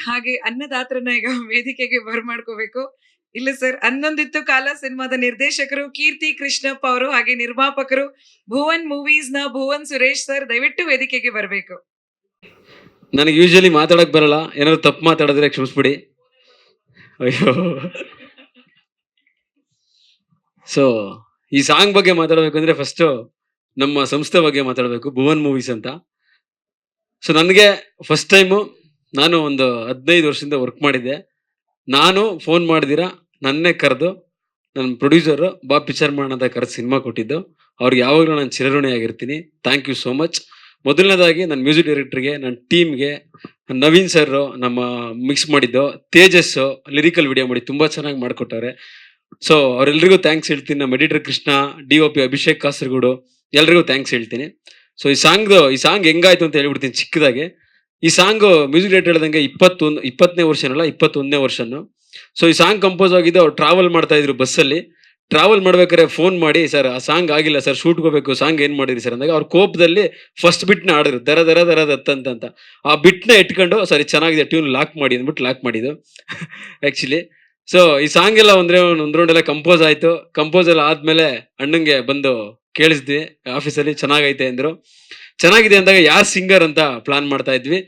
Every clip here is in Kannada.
ಹಾಗೆ ಅನ್ನದಾತ್ರನ ಈಗ ವೇದಿಕೆಗೆ ಬರ್ಮಾಡ್ಕೋಬೇಕು. ಇಲ್ಲ ಸರ್, ಹನ್ನೊಂದಿತ್ತು ಕಾಲ ಸಿನಿಮಾದ ನಿರ್ದೇಶಕರು ಕೀರ್ತಿ ಕೃಷ್ಣಪ್ಪ ಅವರು, ಹಾಗೆ ನಿರ್ಮಾಪಕರು ಭುವನ್ ಮೂವೀಸ್ ನ ಭುವನ್ ಸುರೇಶ್ ಸರ್, ದಯವಿಟ್ಟು ವೇದಿಕೆಗೆ ಬರಬೇಕು. ನನಗೆ ಯೂಶಲಿ ಮಾತಾಡಕ್ ಬರಲ್ಲ, ಏನಾದ್ರು ತಪ್ಪು ಮಾತಾಡಿದ್ರೆ ಕ್ಷಮಿಸ್ಬಿಡಿ. ಅಯ್ಯೋ. ಸೊ ಈ ಸಾಂಗ್ ಬಗ್ಗೆ ಮಾತಾಡಬೇಕಂದ್ರೆ ಫಸ್ಟ್ ನಮ್ಮ ಸಂಸ್ಥೆ ಬಗ್ಗೆ ಮಾತಾಡಬೇಕು, ಭುವನ್ ಮೂವೀಸ್ ಅಂತ. ಸೊ ನನಗೆ ಫಸ್ಟ್ ಟೈಮು ನಾನು ಒಂದು 15 ವರ್ಷದಿಂದ ವರ್ಕ್ ಮಾಡಿದ್ದೆ. ನಾನು ಫೋನ್ ಮಾಡಿದಿರ ನನ್ನೇ ಕರೆದು ನನ್ನ ಪ್ರೊಡ್ಯೂಸರು ಬಾ ಪಿಕ್ಚರ್ ಮಾಡೋಣ ಅಂತ ಕರೆದು ಸಿನಿಮಾ ಕೊಟ್ಟಿದ್ದು. ಅವ್ರಿಗೆ ಯಾವಾಗಲೂ ನಾನು ಚಿರಋಣಿ ಆಗಿರ್ತೀನಿ. Thank you so much. ಮೊದಲನೇದಾಗಿ ನನ್ನ ಮ್ಯೂಸಿಕ್ ಡೈರೆಕ್ಟರ್ಗೆ, ನನ್ನ ಟೀಮ್ಗೆ, ನವೀನ್ ಸರ್ ನಮ್ಮ ಮಿಕ್ಸ್ ಮಾಡಿದ್ದು, ತೇಜಸ್ ಲಿರಿಕಲ್ ವಿಡಿಯೋ ಮಾಡಿ ತುಂಬ ಚೆನ್ನಾಗಿ ಮಾಡಿಕೊಟ್ಟವ್ರೆ. ಸೊ ಅವರೆಲ್ಲರಿಗೂ ಥ್ಯಾಂಕ್ಸ್ ಹೇಳ್ತೀನಿ. ನಮ್ಮ ಎಡಿಟರ್ ಕೃಷ್ಣ, DOP ಅಭಿಷೇಕ್ ಕಾಸರಗೋಡು, ಎಲ್ರಿಗೂ ಥ್ಯಾಂಕ್ಸ್ ಹೇಳ್ತೀನಿ. ಸೊ ಈ ಸಾಂಗ್ ಹೆಂಗಾಯ್ತು ಅಂತ ಹೇಳ್ಬಿಡ್ತೀನಿ ಚಿಕ್ಕದಾಗಿ. ಈ ಸಾಂಗ್ ಮ್ಯೂಸಿಕ್ ಡೈರೆಕ್ಟರ್ ಹೇಳ್ದಂಗೆ 20ನೇ ವರ್ಷನಲ್ಲ, 21ನೇ ವರ್ಷನು. ಸೊ ಈ ಸಾಂಗ್ ಕಂಪೋಸ್ ಆಗಿದ್ದು ಅವ್ರು ಟ್ರಾವೆಲ್ ಮಾಡ್ತಾ ಇದ್ರು ಬಸ್ಸಲ್ಲಿ. ಟ್ರಾವೆಲ್ ಮಾಡ್ಬೇಕಾದ್ರೆ ಫೋನ್ ಮಾಡಿ, ಸರ್ ಆ ಸಾಂಗ್ ಆಗಿಲ್ಲ ಸರ್, ಶೂಟ್ ಹೋಗ್ಬೇಕು, ಸಾಂಗ್ ಏನ್ ಮಾಡಿರಿ ಸರ್ ಅಂದಾಗ ಅವ್ರ ಕೋಪದಲ್ಲಿ ಫಸ್ಟ್ ಬಿಟ್ನ ಆಡಿದ್ರು, ದರ ದರ ದರ ದತ್ತಂತ. ಆ ಬಿಟ್ನ ಇಟ್ಕೊಂಡು ಸರಿ ಚೆನ್ನಾಗಿದೆ ಟ್ಯೂನ್ ಲಾಕ್ ಮಾಡಿ ಅಂದ್ಬಿಟ್ಟು ಲಾಕ್ ಮಾಡಿದ್ದು ಆಕ್ಚುಲಿ. ಸೊ ಈ ಸಾಂಗ್ ಎಲ್ಲ ಒಂದ್ ರೌಂಡ್ ಎಲ್ಲ ಕಂಪೋಸ್ ಆಯ್ತು. ಕಂಪೋಸ್ ಎಲ್ಲ ಆದ್ಮೇಲೆ ಅಣ್ಣಂಗೆ ಬಂದು ಕೇಳಿಸ್ದ್ವಿ ಆಫೀಸಲ್ಲಿ, ಚೆನ್ನಾಗೈತೆ ಅಂದ್ರು. ಚೆನ್ನಾಗಿದೆ ಅಂದಾಗ ಯಾರ್ ಸಿಂಗರ್ ಅಂತ ಪ್ಲಾನ್ ಮಾಡ್ತಾ ಇದ್ವಿ.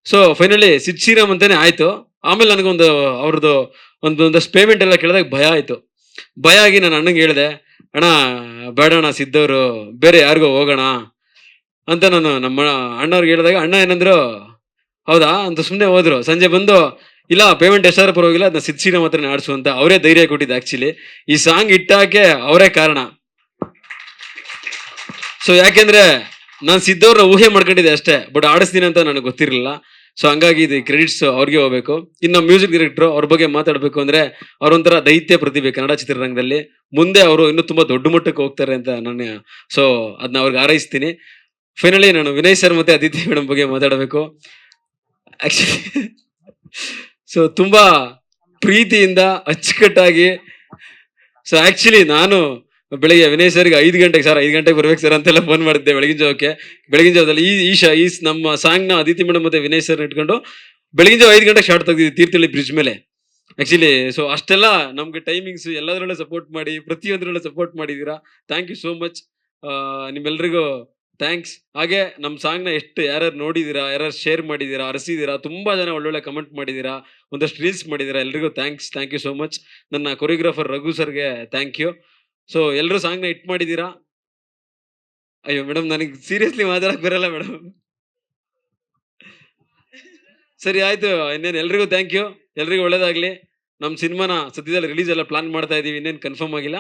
ಸೊ ಫೈನಲಿ ಸಿದ್ ಶ್ರೀರಾಮ್ ಅಂತಾನೆ ಆಯ್ತು. ಆಮೇಲೆ ನನಗೊಂದು ಅವ್ರದ್ದು ಒಂದಷ್ಟು ಪೇಮೆಂಟ್ ಎಲ್ಲ ಕೇಳಿದಾಗ ಭಯ ಆಯ್ತು. ಭಯ ಆಗಿ ನಾನು ಅಣ್ಣಂಗೆ ಹೇಳಿದೆ, ಅಣ್ಣ ಬೇಡಣ್ಣ ಸಿದ್ದವ್ರು, ಬೇರೆ ಯಾರಿಗೋ ಹೋಗೋಣ ಅಂತ ನಾನು ನಮ್ಮ ಅಣ್ಣವ್ರಿಗೆ ಹೇಳಿದಾಗ ಅಣ್ಣ ಏನಂದ್ರು, ಹೌದಾ ಅಂತ ಸುಮ್ಮನೆ ಹೋದ್ರು. ಸಂಜೆ ಬಂದು, ಇಲ್ಲ ಪೇಮೆಂಟ್ ಎಷ್ಟಾದ್ರೂ ಪರವಾಗಿಲ್ಲ, ಅದನ್ನ ಸಿದ್ ಶ್ರೀರಾಮ್ ಹತ್ರನೇ ಆಡ್ಸು ಅಂತ ಅವರೇ ಧೈರ್ಯ ಕೊಟ್ಟಿದ್ದು. ಆಕ್ಚುಲಿ ಈ ಸಾಂಗ್ ಇಟ್ಟಾಕೆ ಅವರೇ ಕಾರಣ. ಸೊ ಯಾಕೆಂದ್ರೆ ನಾನು ಸಿದ್ದವ್ರನ್ನ ಊಹೆ ಮಾಡ್ಕೊಂಡಿದ್ದೆ ಅಷ್ಟೇ, ಬಟ್ ಆಡಿಸ್ತೀನಿ ಅಂತ ನನಗೆ ಗೊತ್ತಿರಲಿಲ್ಲ. ಸೊ ಹಂಗಾಗಿ ಇದು ಕ್ರೆಡಿಟ್ಸ್ ಅವ್ರಿಗೆ ಹೋಗ್ಬೇಕು. ಇನ್ನು ಮ್ಯೂಸಿಕ್ ಡೈರೆಕ್ಟರ್ ಅವ್ರ ಬಗ್ಗೆ ಮಾತಾಡ್ಬೇಕು ಅಂದ್ರೆ ಅವ್ರೊಂಥರ ದೈತ್ಯ ಪ್ರತಿಭೆ ಕನ್ನಡ ಚಿತ್ರರಂಗದಲ್ಲಿ. ಮುಂದೆ ಅವರು ಇನ್ನೂ ತುಂಬಾ ದೊಡ್ಡ ಮಟ್ಟಕ್ಕೆ ಹೋಗ್ತಾರೆ ಅಂತ ನಾನು ಸೊ ಅದನ್ನ ಅವ್ರಿಗೆ ಹಾರೈಸ್ತೀನಿ. ಫೈನಲಿ ನಾನು ವಿನಯ್ ಸರ್ ಮತ್ತೆ ಅದಿತಿ ಮೇಡಮ್ ಬಗ್ಗೆ ಮಾತಾಡಬೇಕು. ಆಕ್ಚುಲಿ ಸೊ ತುಂಬಾ ಪ್ರೀತಿಯಿಂದ ಅಚ್ಚುಕಟ್ಟಾಗಿ. ಸೊ ಆಕ್ಚುಲಿ ನಾನು ಬೆಳಿಗ್ಗೆ ವಿನಯ್ ಸರ್ಗೆ 5 ಗಂಟೆಗೆ, ಸರ್ 5 ಗಂಟೆಗೆ ಬರ್ಬೇಕು ಸರ್ ಅಂತೆಲ್ಲ ಫೋನ್ ಮಾಡಿದ್ದೆ ಬೆಳಗಿನ ಜಾವದಲ್ಲಿ. ಈ ನಮ್ಮ ಸಾಂಗ್ ನ ಅದಿತಿ ಮೇಡಮ್ ಮತ್ತೆ ವಿನಯ್ ಸರ್ ಇಟ್ಕೊಂಡು ಬೆಳಗಿನ ಜಾವ 5 ಗಂಟೆಗೆ ಶಾರ್ಟ್ ತೆಗ್ದಿದ್ವಿ ತೀರ್ಥಹಳ್ಳಿ ಬ್ರಿಡ್ಜ್ ಮೇಲೆ ಆಕ್ಚುಲಿ. ಸೊ ಅಷ್ಟೆಲ್ಲ ನಮ್ಗೆ ಟೈಮಿಂಗ್ಸ್ ಎಲ್ಲದರಲ್ಲೂ ಸಪೋರ್ಟ್ ಮಾಡಿ, ಪ್ರತಿಯೊಂದರಲ್ಲೂ ಸಪೋರ್ಟ್ ಮಾಡಿದೀರಾ. Thank you so much. ನಿಮ್ಮೆಲ್ರಿಗೂ ಥ್ಯಾಂಕ್ಸ್. ಹಾಗೆ ನಮ್ಮ ಸಾಂಗ್ ನ ಎಷ್ಟು ಯಾರು ನೋಡಿದೀರಾ, ಯಾರು ಶೇರ್ ಮಾಡಿದೀರಾ, ಅರಸಿದೀರಾ, ತುಂಬಾ ಜನ ಒಳ್ಳೊಳ್ಳೆ ಕಮೆಂಟ್ ಮಾಡಿದೀರಾ, ಒಂದಷ್ಟು ರೀಲ್ಸ್ ಮಾಡಿದೀರಾ, ಎಲ್ರಿಗೂ thanks. Thank you so much. ನನ್ನ ಕೊರಿಯೋಗ್ರಾಫರ್ ರಘು ಸರ್ಗೆ ಥ್ಯಾಂಕ್ ಯು. ಸೊ ಎಲ್ಲರೂ ಸಾಂಗ್ ನ ಹಿಟ್ ಮಾಡಿದೀರಾ. ಅಯ್ಯೋ ಮೇಡಮ್, ನನಗೆ ಸೀರಿಯಸ್ಲಿ ಮಾತಾಡಕ್ ಬರಲ್ಲ ಮೇಡಮ್. ಸರಿ ಆಯ್ತು, ಇನ್ನೇನು ಎಲ್ರಿಗೂ ಥ್ಯಾಂಕ್ ಯು. ಎಲ್ರಿಗೂ ಒಳ್ಳೇದಾಗ್ಲಿ. ನಮ್ಮ ಸಿನಿಮಾನ ಸದ್ಯದಲ್ಲಿ ರಿಲೀಸ್ ಎಲ್ಲ ಪ್ಲಾನ್ ಮಾಡ್ತಾ ಇದೀವಿ, ಇನ್ನೇನು ಕನ್ಫರ್ಮ್ ಆಗಿಲ್ಲ.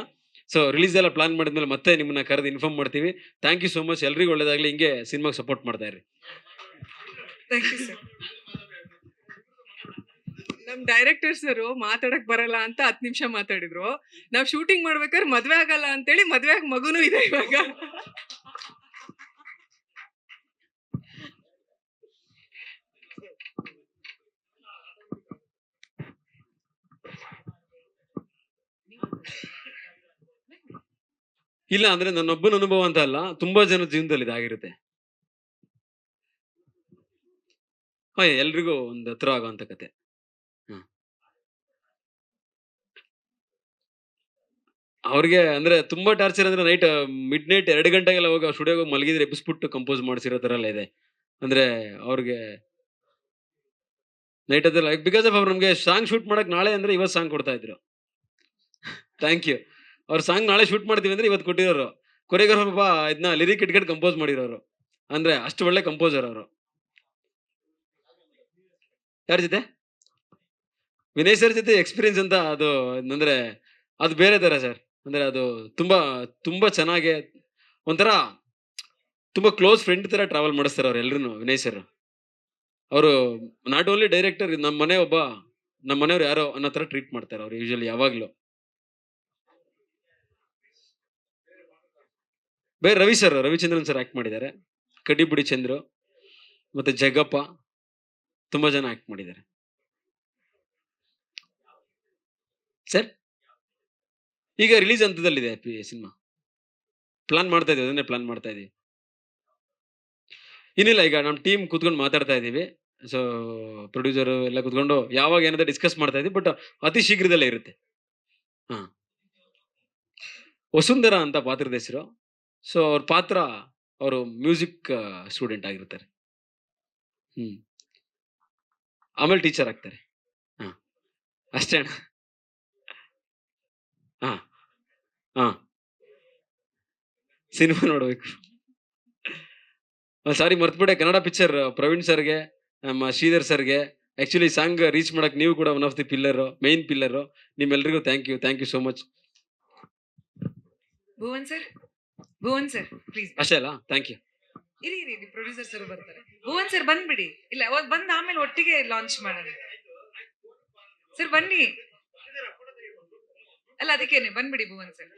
ಸೊ ರಿಲೀಸ್ ಎಲ್ಲ ಪ್ಲಾನ್ ಮಾಡಿದ್ಮೇಲೆ ಮತ್ತೆ ನಿಮ್ಮನ್ನ ಕರೆದು ಇನ್ಫಾರ್ಮ್ ಮಾಡ್ತೀವಿ. Thank you so much. ಎಲ್ರಿಗೂ ಒಳ್ಳೇದಾಗ್ಲಿ. ಹಿಂಗೆ ಸಿನಿಮಾಗೆ ಸಪೋರ್ಟ್ ಮಾಡ್ತಾ ಇರಿ. Thank you sir. ನಮ್ ಡೈರೆಕ್ಟರ್ ಸರ್ ಮಾತಾಡಕ್ ಬರಲ್ಲ ಅಂತ 10 ನಿಮಿಷ ಮಾತಾಡಿದ್ರು. ನಾವ್ ಶೂಟಿಂಗ್ ಮಾಡ್ಬೇಕಾದ್ರೆ ಮದ್ವೆ ಆಗಲ್ಲ ಅಂತೇಳಿ ಮದ್ವೆ ಆಗಿ ಮಗುನೂ ಇದೆ ಇವಾಗ. ಇಲ್ಲ ಅಂದ್ರೆ ನನ್ನೊಬ್ಬನ ಅನುಭವ ಅಂತ ಅಲ್ಲ, ತುಂಬಾ ಜನ ಜೀವನದಲ್ಲಿ ಇದಾಗಿರುತ್ತೆ. ಎಲ್ರಿಗೂ ಒಂದು ಹತ್ರ ಆಗೋಂತ ಕತೆ. ಅವ್ರಿಗೆ ಅಂದ್ರೆ ತುಂಬಾ ಟಾರ್ಚರ್ ಅಂದ್ರೆ ಮಿಡ್ ನೈಟ್ 2 ಗಂಟೆಗೆಲ್ಲ ಹೋಗಿ ಸ್ಟುಡಿಯೋಗೆ ಹೋಗಿ ಮಲಗಿದ್ರೆ ಎಬ್ಬಿಸ್ಬಿಟ್ಟು ಕಂಪೋಸ್ ಮಾಡಿಸಿರೋ ತರ ಎಲ್ಲ ಇದೆ. ಅಂದ್ರೆ ಅವ್ರಿಗೆ ನೈಟ್ ಅದೆಲ್ಲ ಬಿಕಾಸ್ ಆಫ್ ಅವ್ರು ನಮ್ಗೆ ಸಾಂಗ್ ಶೂಟ್ ಮಾಡಕ್ ನಾಳೆ ಅಂದ್ರೆ ಇವತ್ತು ಸಾಂಗ್ ಕೊಡ್ತಾ ಇದ್ರು. Thank you. ಅವ್ರ ಸಾಂಗ್ ನಾಳೆ ಶೂಟ್ ಮಾಡ್ತೀವಿ ಅಂದ್ರೆ ಇವತ್ತು ಕೊಟ್ಟಿರೋರು. ಕೊರಿಯೋಗ್ರಾಫರ್ ಇದನ್ನ ಲಿರಿಕ್ ಇಟ್ಕೊಂಡು ಕಂಪೋಸ್ ಮಾಡಿರೋರು. ಅಂದ್ರೆ ಅಷ್ಟು ಒಳ್ಳೆ ಕಂಪೋಸರ್ ಅವರು. ಯಾರ ಜೊತೆ? ವಿನಯ್ ಸರ್ ಜೊತೆ ಎಕ್ಸ್ಪೀರಿಯನ್ಸ್ ಅಂತ ಅದು ಅಂದ್ರೆ ಅದು ಬೇರೆ ತರ ಸರ್. ಅಂದ್ರೆ ಅದು ತುಂಬಾ ತುಂಬಾ ಚೆನ್ನಾಗಿ ಒಂಥರ ತುಂಬಾ ಕ್ಲೋಸ್ ಫ್ರೆಂಡ್ ತರ ಟ್ರಾವೆಲ್ ಮಾಡಿಸ್ತಾರೆ ಅವ್ರು ಎಲ್ರು. ವಿನಯ್ ಸರ್ ಅವರು ನಾಟ್ ಓನ್ಲಿ ಡೈರೆಕ್ಟರ್, ನಮ್ಮ ಮನೆಯವ್ರು ಯಾರೋ ಅನ್ನೋ ತರ ಟ್ರೀಟ್ ಮಾಡ್ತಾರೆ ಅವ್ರು ಯೂಶಲಿ ಯಾವಾಗ್ಲೂ. ಬೇರೆ ರವಿಚಂದ್ರನ್ ಸರ್ ಆಕ್ಟ್ ಮಾಡಿದ್ದಾರೆ. ಕಡ್ಡಿಪುಡಿ ಚಂದ್ರು ಮತ್ತೆ ಜಗ್ಗಪ್ಪ ತುಂಬಾ ಜನ ಆಕ್ಟ್ ಮಾಡಿದ್ದಾರೆ ಸರ್. ಈಗ ರಿಲೀಸ್ ಹಂತದಲ್ಲಿದೆ ಸಿನಿಮಾ. ಪ್ಲಾನ್ ಮಾಡ್ತಾ ಇದೀವಿ, ಅದನ್ನೇ ಪ್ಲಾನ್ ಮಾಡ್ತಾ ಇದೀವಿ. ಇನ್ನಿಲ್ಲ, ಈಗ ನಮ್ಮ ಟೀಮ್ ಕೂತ್ಕೊಂಡು ಮಾತಾಡ್ತಾ ಇದೀವಿ. ಸೊ ಪ್ರೊಡ್ಯೂಸರ್ ಎಲ್ಲ ಕುತ್ಕೊಂಡು ಯಾವಾಗ ಏನಾದ್ರು ಡಿಸ್ಕಸ್ ಮಾಡ್ತಾ ಇದ್ವಿ, ಬಟ್ ಅತಿ ಶೀಘ್ರದಲ್ಲೇ ಇರುತ್ತೆ. ಹಾ, ವಸುಂಧರಾ ಅಂತ ಪಾತ್ರದ ಹೆಸರು. ಸೊ ಅವ್ರ ಪಾತ್ರ, ಅವರು ಮ್ಯೂಸಿಕ್ ಸ್ಟೂಡೆಂಟ್ ಆಗಿರ್ತಾರೆ. ಹ್ಮ್, ಆಮೇಲೆ ಟೀಚರ್ ಆಗ್ತಾರೆ. ಹಾ, ಅಷ್ಟೇ ಅಣ್ಣ. ಹಾ, ಹಾ, ಸಿನಿಮಾ ನೋಡ್ಬೇಕು. ಸಾರಿ ಮರ್ತ್ಬಿಟ್ಟೆ, ಕನ್ನಡ ಪಿಕ್ಚರ್ ಪ್ರವೀಣ್ ಸರ್ಗೆ, ನಮ್ಮ ಶ್ರೀಧರ್ ಸರ್ಗೆ. ಆಕ್ಚುಲಿ ಸಾಂಗ್ ರೀಚ್ ಮಾಡಕ್ ನೀವು ಕೂಡ one of the pillar, main pillar. ನಿಮ್ಮೆಲ್ರಿಗೂ thank you so much. Bhuvan sir, please ಅಷ್ಟೇ ಅಲ್ಲ, ಥ್ಯಾಂಕ್ ಯು. ಇರಿ ಪ್ರೊಡ್ಯೂಸರ್ ಸರ್ ಬರ್ತಾರೆ. ಭುವನ್ ಸರ್ ಬಂದ್ಬಿಡಿ. ಇಲ್ಲ ಬಂದ್ ಆಮೇಲೆ ಒಟ್ಟಿಗೆ ಲಾಂಚ್ ಮಾಡೋಣ. ಸರ್ ಬನ್ನಿ. ಅಲ್ಲ ಅದಕ್ಕೇನೆ ಬಂದ್ಬಿಡಿ ಭುವನ್ ಸರ್.